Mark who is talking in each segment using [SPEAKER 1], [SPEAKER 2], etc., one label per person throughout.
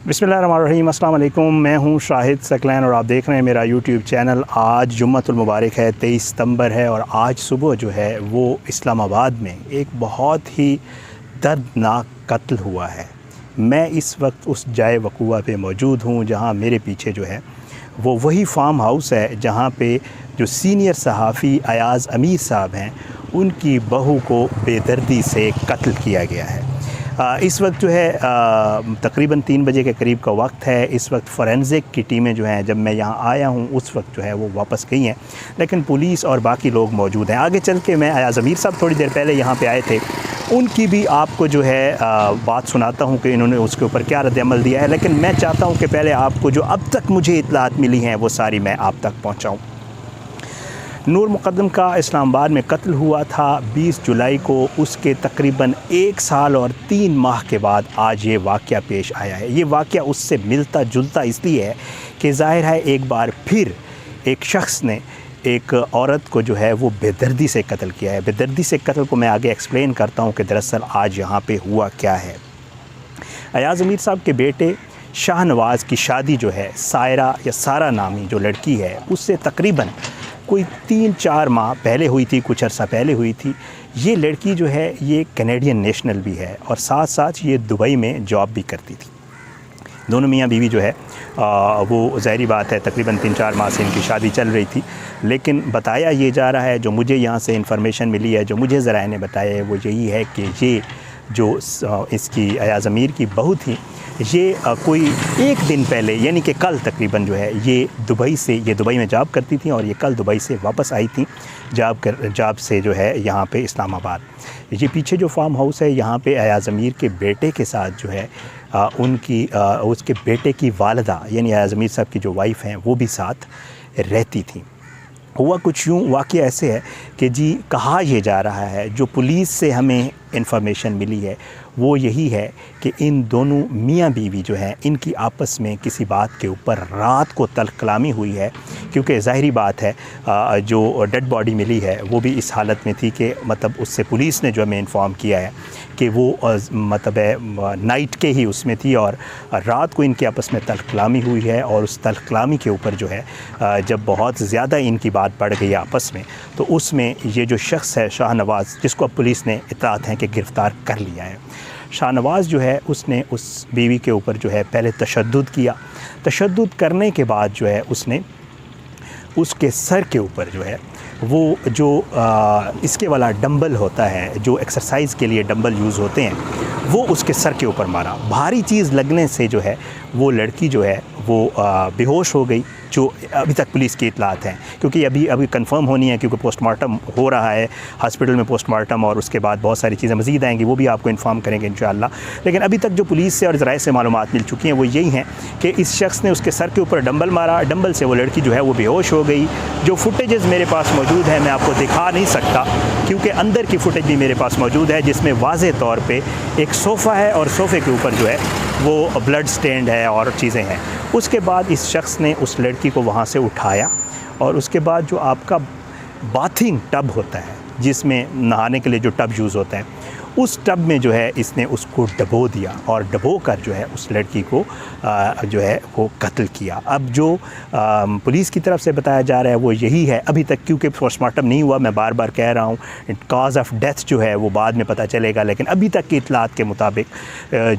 [SPEAKER 1] बिस्मिल्लाहिर्रहमानिर्रहीम, अस्सलाम वालेकुम। मैं हूं शाहिद सकलैन और आप देख रहे हैं मेरा यूट्यूब चैनल। आज जुम्मतुल मुबारक है, 23 सितंबर है और आज सुबह जो है वो इस्लामाबाद में एक बहुत ही दर्दनाक कत्ल हुआ है। मैं इस वक्त उस जाए वक़ूआ पे मौजूद हूं जहां मेरे पीछे जो है वो वही फार्म हाउस है जहां पे जो सीनियर सहाफ़ी अयाज़ अमीर साहब हैं उनकी बहू को बेदर्दी से कत्ल किया गया है। इस वक्त जो है तकरीबन 3 बजे के करीब का वक्त है। इस वक्त फ़ोरेंसिक की टीमें जो हैं, जब मैं यहाँ आया हूँ उस वक्त जो है वो वापस गई हैं, लेकिन पुलिस और बाकी लोग मौजूद हैं। आगे चल के मैं अयाज़ अमीर साहब थोड़ी देर पहले यहाँ पे आए थे, उनकी भी आपको जो है बात सुनाता हूँ कि इन्होंने उसके ऊपर क्या रद्द-ए-अमल दिया है। लेकिन मैं चाहता हूँ कि पहले आपको जो अब तक मुझे इत्तलात मिली हैं वो सारी मैं आप तक पहुँचाऊँ। नूर मुक़द्दम का इस्लामाबाद में कत्ल हुआ था 20 जुलाई को। उसके तकरीबन 1 साल और 3 माह के बाद आज ये वाक़या पेश आया है। ये वाक़या उससे मिलता जुलता इसलिए है कि ज़ाहिर है एक बार फिर एक शख्स ने एक औरत को जो है वो बेदर्दी से कत्ल किया है। बेदर्दी से कत्ल को मैं आगे एक्सप्लेन करता हूँ कि दरअसल आज यहाँ पे हुआ क्या है। अयाज़ अमीर साहब के बेटे शाहनवाज़ की शादी जो है सायरा या सारा नामी जो लड़की है उससे तकरीबन कोई 3-4 माह पहले हुई थी, कुछ अर्सा पहले हुई थी। ये लड़की जो है ये कैनेडियन नेशनल भी है और साथ साथ ये दुबई में जॉब भी करती थी। दोनों मियाँ बीवी जो है वो ज़ाहिरी बात है तकरीबन 3-4 माह से इनकी शादी चल रही थी। लेकिन बताया ये जा रहा है, जो मुझे यहाँ से इन्फॉर्मेशन मिली है, जो मुझे ज़राए ने बताया है, वो यही है कि ये जो इसकी अयाज़ अमीर की बहू थी, ये कोई 1 दिन पहले यानी कि कल तकरीबन जो है ये दुबई में जॉब करती थी और ये कल दुबई से वापस आई थी जॉब से जो है यहाँ पे इस्लामाबाद। ये पीछे जो फार्म हाउस है यहाँ पे अयाज़ अमीर के बेटे के साथ जो है उसके बेटे की वालिदा यानी अयाज़ अमीर साहब की जो वाइफ़ हैं वो भी साथ रहती थी। हुआ कुछ यूँ, वाक़या ऐसे है कि जी कहा यह जा रहा है, जो पुलिस से हमें इन्फॉर्मेशन मिली है वो यही है कि इन दोनों मियाँ बीवी जो हैं इनकी आपस में किसी बात के ऊपर रात को तल्ख़ कलामी हुई है। क्योंकि ज़ाहिरी बात है जो डेड बॉडी मिली है वो भी इस हालत में थी कि मतलब उससे पुलिस ने जो हमें इन्फॉर्म किया है कि वो मतलब नाइट के ही उसमें थी और रात को इनके आपस में तल्ख़ कलामी हुई है। और उस तल्ख़ कलामी के ऊपर जो है जब बहुत ज़्यादा इनकी बात बढ़ गई आपस में, तो उसमें ये जो शख्स है शाहनवाज़, जिसको अब पुलिस ने इत्तलात हैं कि गिरफ़्तार कर लिया है। शाहनवाज़ जो है उसने उस बीवी के ऊपर जो है पहले तशद्दुद किया। तशद्दुद करने के बाद जो है उसने उसके सर के ऊपर जो है वो जो इसके वाला डंबल होता है, जो एक्सरसाइज़ के लिए डंबल यूज़ होते हैं, वो उसके सर के ऊपर मारा। भारी चीज़ लगने से जो है वो लड़की जो है वो बेहोश हो गई, जो अभी तक पुलिस की इत्तलात हैं, क्योंकि अभी कंफर्म होनी है, क्योंकि पोस्टमार्टम हो रहा है हॉस्पिटल में पोस्टमार्टम, और उसके बाद बहुत सारी चीज़ें मज़ीद आएंगी, वो भी आपको इन्फॉर्म करेंगे इंशाअल्लाह। लेकिन अभी तक जो पुलिस से और ज़राए से मालूमात मिल चुकी हैं वो यही हैं कि इस शख्स ने उसके सर के ऊपर डंबल मारा, डंबल से वो लड़की जो है वो बेहोश हो गई। जो फुटेजेस मेरे पास मौजूद है मैं आपको दिखा नहीं सकता, क्योंकि अंदर की फुटेज भी मेरे पास मौजूद है, जिसमें वाज़ेह तौर पर एक सोफ़ा है और सोफ़े के ऊपर जो है वो ब्लड स्टेन्ड है और चीज़ें हैं। उसके बाद इस शख्स ने उस लड़की को वहाँ से उठाया और उसके बाद जो आपका बाथिंग टब होता है, जिसमें नहाने के लिए जो टब यूज़ होता है, उस टब में जो है इसने उसको डबो दिया और डबो कर जो है उस लड़की को जो है वो कत्ल किया। अब जो पुलिस की तरफ से बताया जा रहा है वो यही है अभी तक, क्योंकि पोस्टमार्टम नहीं हुआ, मैं बार बार कह रहा हूँ, कॉज ऑफ डेथ जो है वो बाद में पता चलेगा। लेकिन अभी तक की इत्तलात के मुताबिक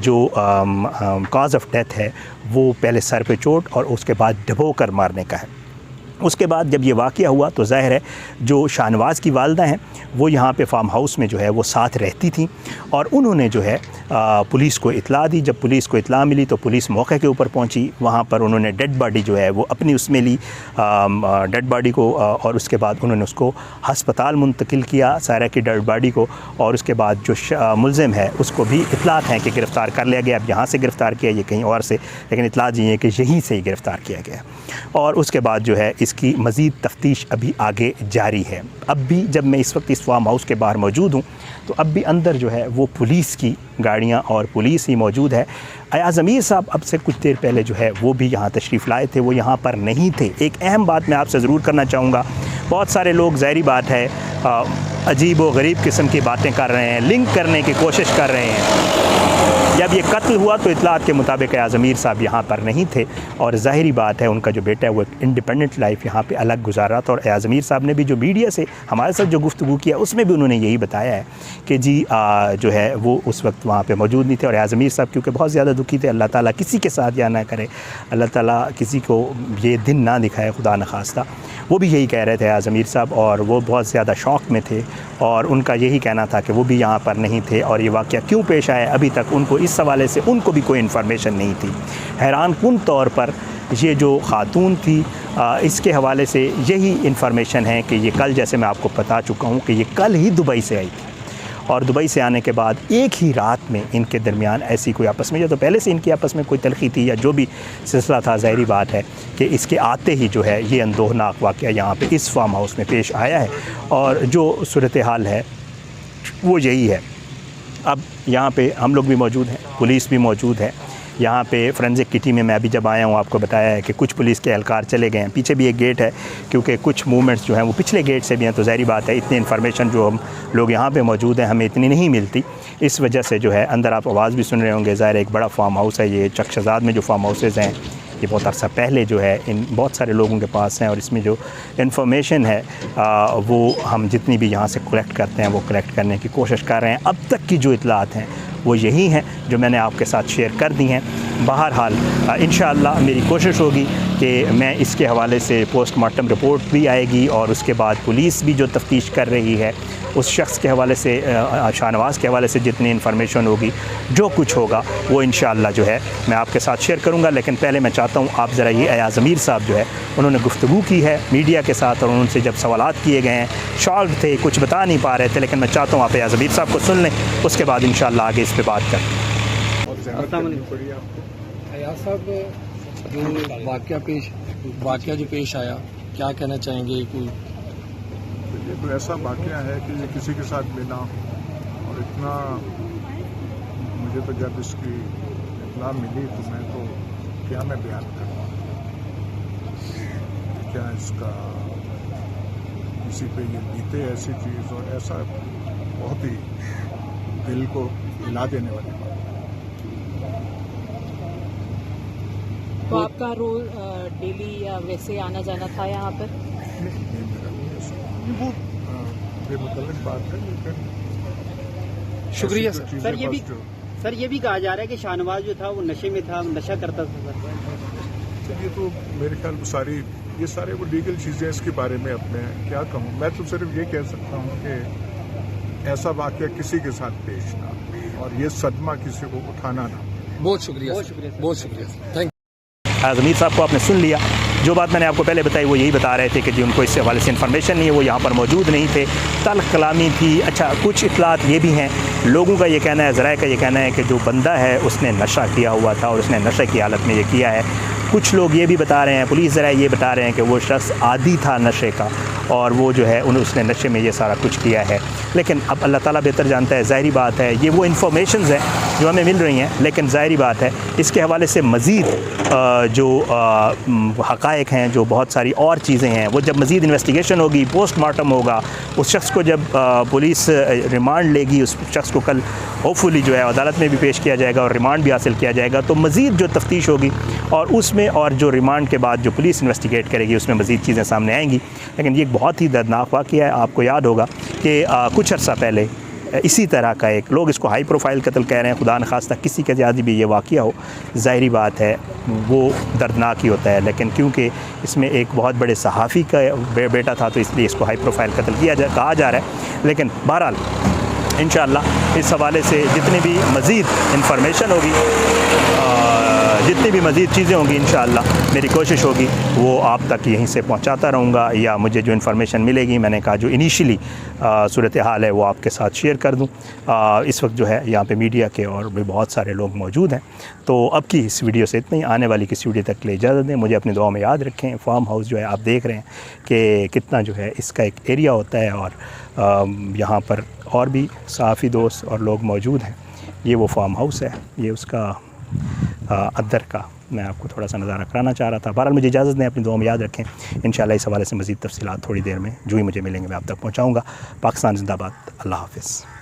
[SPEAKER 1] जो कॉज ऑफ डेथ है वो पहले सर पे चोट और उसके बाद डबो कर मारने का है। उसके बाद जब ये वाक़या हुआ तो ज़ाहिर है जो शाहनवाज़ की वालिदा हैं वो यहाँ पे फार्म हाउस में जो है वो साथ रहती थी और उन्होंने जो है पुलिस को इत्तला दी। जब पुलिस को इत्तला मिली तो पुलिस मौके के ऊपर पहुँची, वहाँ पर उन्होंने डेड बॉडी जो है वो अपनी उसमें ली डेड बॉडी को, और उसके बाद उन्होंने उसको हस्पताल मुंतकिल किया, सायरा की डेड बॉडी को। और उसके बाद जो मुलज़िम है उसको भी इत्तलात हैं कि गिरफ़्तार कर लिया गया। अब यहाँ से गिरफ़्तार किया, ये कहीं और से, लेकिन इत्तलात ये है कि यहीं से ही गिरफ़्तार किया गया। और उसके बाद जो है इसकी मज़ीद तफ्तीश अभी आगे जारी है। अब भी जब मैं इस वक्त इस फार्म हाउस के बाहर मौजूद हूँ तो अब भी अंदर जो है वो पुलिस की गाड़ियाँ और पुलिस ही मौजूद है। अयाज़ अमीर साहब अब से कुछ देर पहले जो है वो भी यहाँ तशरीफ़ लाए थे, वो यहाँ पर नहीं थे। एक अहम बात मैं आपसे ज़रूर करना चाहूँगा, बहुत सारे लोग ज़ाहिरी बात है अजीब व गरीब किस्म की बातें कर रहे हैं, लिंक करने की कोशिश कर रहे हैं। जब ये कत्ल हुआ तो इतलात के मुताबिक अयाज़ अमीर साहब यहाँ पर नहीं थे और ज़ाहिरी बात है उनका जो बेटा है वो एक इंडिपेंडेंट लाइफ यहाँ पे अलग गुजार रहा था। और अयाज़ अमीर साहब ने भी जो मीडिया से हमारे साथ जो गुफ्तगू किया उसमें भी उन्होंने यही बताया है कि जी जो है वो उस वक्त वहाँ पर मौजूद नहीं थे। और अयाज़ अमीर साहब क्योंकि बहुत ज़्यादा दुखी थे, अल्लाह ताला किसी के साथ या ना करे, अल्लाह ताला किसी को ये दिन ना दिखाए खुदा न खास्ता, वो भी यही कह रहे थे अयाज़ अमीर साहब। और वो बहुत ज़्यादा शौक़ में थे और उनका यही कहना था कि वो भी यहाँ पर नहीं थे और ये वाक़या क्यों पेश आया अभी तक उनको इस हवाले से उनको भी कोई इन्फॉर्मेशन नहीं थी। हैरानकुन तौर पर ये जो ख़ातून थी इसके हवाले से यही इन्फॉर्मेशन है कि ये कल, जैसे मैं आपको बता चुका हूँ कि ये कल ही दुबई से आई थी और दुबई से आने के बाद एक ही रात में इनके दरमियान ऐसी कोई आपस में, या तो पहले से इनकी आपस में कोई तलखी थी या जो भी सिलसिला था, ज़ाहिरी बात है कि इसके आते ही जो है ये अंदोहनाक वाक़या यहाँ पे इस फार्म हाउस में पेश आया है। और जो सूरत हाल है वो यही है। अब यहाँ पे हम लोग भी मौजूद हैं, पुलिस भी मौजूद है यहाँ पे। फोरेंसिक की टीम में मैं अभी जब आया हूँ आपको बताया है कि कुछ पुलिस के एहलकार चले गए हैं। पीछे भी एक गेट है क्योंकि कुछ मूवमेंट्स जो हैं वो पिछले गेट से भी हैं, तो ज़ाहिरी बात है इतनी इन्फॉर्मेशन जो हम लोग यहाँ पे मौजूद हैं हमें इतनी नहीं मिलती। इस वजह से जो है अंदर आप आवाज़ भी सुन रहे होंगे। ज़ाहिर एक बड़ा फार्म हाउस है ये, चकशज़ाद में जो फार्म हाउसेज़ हैं ये बहुत अरसा पहले जो है इन बहुत सारे लोगों के पास हैं और इसमें जो इन्फॉर्मेशन है वो हम जितनी भी यहाँ से कलेक्ट करते हैं वो कलेक्ट करने की कोशिश कर रहे हैं। अब तक की जो इतलात हैं वो यही हैं जो मैंने आपके साथ शेयर कर दी हैं। बहरहाल इंशाअल्लाह मेरी कोशिश होगी कि मैं इसके हवाले से पोस्टमार्टम रिपोर्ट भी आएगी और उसके बाद पुलिस भी जो तफ्तीश कर रही है उस शख्स के हवाले से, शाहनवाज़ के हवाले से जितनी इन्फॉर्मेशन होगी, जो कुछ होगा वो इंशाअल्लाह जो है मैं आपके साथ शेयर करूँगा। लेकिन पहले मैं चाहता हूँ आप ज़रा ये अयाज़ अमीर साहब जो है उन्होंने गुफ्तगू की है मीडिया के साथ और उनसे जब सवालात किए गए हैं, शॉक्ड थे, कुछ बता नहीं पा रहे थे, लेकिन मैं चाहता हूँ आप अयाज़ अमीर साहब को सुन लें, उसके बाद इंशाअल्लाह आगे इस पर बात करें।
[SPEAKER 2] अयाज़ साहब, जो वाक़या जो पेश आया, क्या कहना चाहेंगे? कोई
[SPEAKER 3] ये तो ऐसा वाक़या है कि ये किसी के साथ मिला और इतना, मुझे तो जब इसकी इत्तला मिली तो मैं तो क्या मैं बयान करूँ, क्या इसका किसी पे ये बीते ऐसी चीज़ और ऐसा बहुत ही दिल को हिला देने वाली बात।
[SPEAKER 4] तो आपका रोज डेली या वैसे आना जाना था यहाँ पर?
[SPEAKER 3] वो बेमुतल्लिक़ बात है, लेकिन
[SPEAKER 2] शुक्रिया
[SPEAKER 5] सर। ये भी कहा जा रहा है कि शाहनवाज जो था वो नशे में था, नशा करता था सर।
[SPEAKER 3] ये तो मेरे ख्याल में ये सारे वो लीगल चीज़ें इसके बारे में अपने क्या कहूँ। मैं तो सिर्फ ये कह सकता हूँ कि ऐसा वाक़या किसी के साथ पेश ना और ये सदमा किसी को उठाना ना।
[SPEAKER 2] बहुत शुक्रिया, बहुत शुक्रिया, थैंक यू।
[SPEAKER 1] अयाज़ अमीर साहब को आपने सुन लिया। जो बात मैंने आपको पहले बताई वो यही बता रहे थे कि जी उनको इससे हवाले से इन्फॉर्मेशन नहीं है, वो यहाँ पर मौजूद नहीं थे, तल्ख़ कलामी थी। अच्छा, कुछ इतलात ये भी हैं, लोगों का ये कहना है, ज़राए का ये कहना है कि जो बंदा है उसने नशा किया हुआ था और उसने नशे की हालत में ये किया है। कुछ लोग ये भी बता रहे हैं, पुलिस ज़रा ये बता रहे हैं कि वो शख्स आदी था नशे का और वो जो है उसने नशे में ये सारा कुछ किया है। लेकिन अब अल्लाह ताला बेहतर जानता है। ज़ाहिरी बात है ये वो इन्फॉर्मेशंस हैं जो हमें मिल रही हैं, लेकिन ज़ाहिरी बात है इसके हवाले से मज़ीद जो हक़ाइक़ हैं, जो बहुत सारी और चीज़ें हैं, वो जब मज़ीद इन्वेस्टिगेशन होगी, पोस्टमार्टम होगा, उस शख्स को जब पुलिस रिमांड लेगी, उस शख्स को कल होपफुली जो है अदालत में भी पेश किया जाएगा और रिमांड भी हासिल किया जाएगा, तो मज़ीद जो तफ्तीश होगी और उसमें और जो रिमांड के बाद जो पुलिस इन्वेस्टिगेट करेगी उसमें मज़ीद चीज़ें सामने आएंगी। लेकिन ये एक बहुत ही दर्दनाक वाक़या है। आपको याद होगा कि कुछ अर्सा पहले इसी तरह का एक, लोग इसको हाई प्रोफाइल कत्ल कह रहे हैं, खुदा न खास्ता किसी के ज़्यादा भी ये वाक़या हो, ज़ाहिरी बात है वो दर्दनाक ही होता है। लेकिन क्योंकि इसमें एक बहुत बड़े सहाफ़ी का बेटा था तो इसलिए इसको हाई प्रोफाइल कत्ल कहा जा रहा है। लेकिन बहरहाल इंशाअल्लाह इस हवाले से जितनी भी मज़ीद इन्फॉर्मेशन होगी, जितनी भी मज़ीद चीज़ें होंगी, इंशाअल्लाह मेरी कोशिश होगी वो आप तक यहीं से पहुंचाता रहूँगा, या मुझे जो इन्फॉर्मेशन मिलेगी, मैंने कहा जो इनिशियली सूरत हाल है वो आपके साथ शेयर कर दूँ। इस वक्त जो है यहाँ पे मीडिया के और भी बहुत सारे लोग मौजूद हैं। तो अब की इस वीडियो से इतना ही, आने वाली किसी वीडियो तक के लिए इजाज़त दें। मुझे अपनी दुआ में याद रखें। फार्म हाउस जो है आप देख रहे हैं कि कितना जो है इसका एक एरिया होता है और यहाँ पर और भी सहाफ़ी दोस्त और लोग मौजूद हैं। ये वो फार्म हाउस है, ये उसका अदर का मैं आपको थोड़ा सा नज़ारा कराना चाह रहा था। बहरहाल मुझे इजाज़त दें, अपनी दुआ में याद रखें। इंशाअल्लाह इस हवाले से मज़ीद तफ़सीलात थोड़ी देर में जो ही मुझे मिलेंगे मैं आप तक पहुँचाऊँगा। पाकिस्तान ज़िंदाबाद। अल्लाह हाफ़िज़।